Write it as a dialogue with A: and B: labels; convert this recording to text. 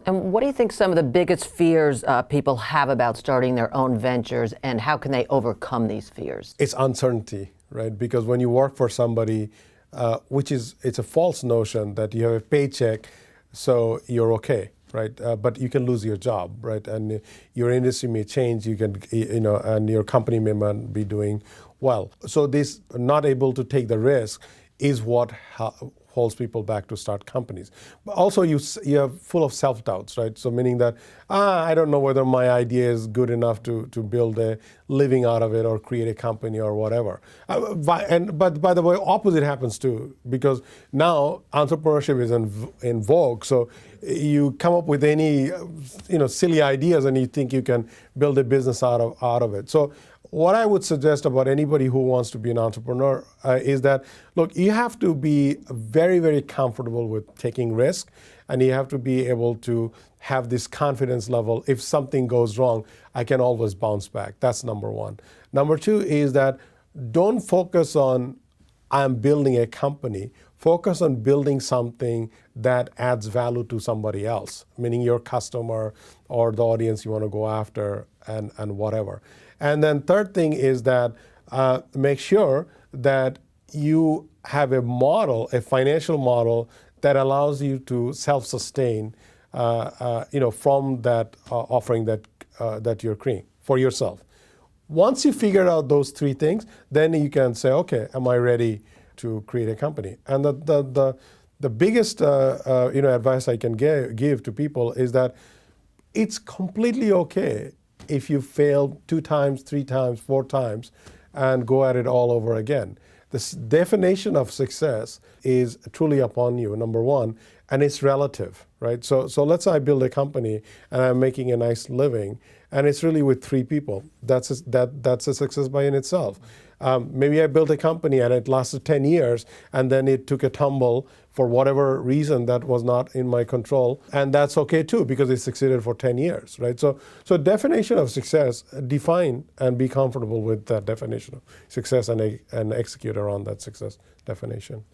A: And what do you think some of the biggest fears people have about starting their own ventures, and how can they overcome these fears?
B: It's uncertainty, right? Because when you work for somebody, it's a false notion that you have a paycheck, so you're okay, right? But you can lose your job, right? And your industry may change. And your company may not be doing well. So this not able to take the risk is what holds people back to start companies. But also you're full of self-doubts, right? So meaning that, I don't know whether my idea is good enough to build a living out of it or create a company or whatever. But by the way, opposite happens too, because now entrepreneurship is in vogue. So you come up with any silly ideas and you think you can build a business out of it. So what I would suggest about anybody who wants to be an entrepreneur is that, look, you have to be very, very comfortable with taking risk, and you have to be able to have this confidence level. If something goes wrong, I can always bounce back. That's number one. Number two is that don't focus on, I'm building a company. Focus on building something that adds value to somebody else, meaning your customer or the audience you want to go after and whatever. And then third thing is that make sure that you have a model, a financial model that allows you to self-sustain, from that offering that you're creating for yourself. Once you figure out those three things, then you can say, okay, am I ready to create a company? And the biggest advice I can give to people is that it's completely okay if you fail 2 times, 3 times, 4 times, and go at it all over again. The definition of success is truly upon you, number one, and it's relative, right? So let's say I build a company and I'm making a nice living, and it's really with 3 people. That's a success by in itself. Maybe I built a company and it lasted 10 years, and then it took a tumble for whatever reason that was not in my control, and that's okay too, because it succeeded for 10 years, right? So definition of success, define and be comfortable with that definition of success and execute around that success definition.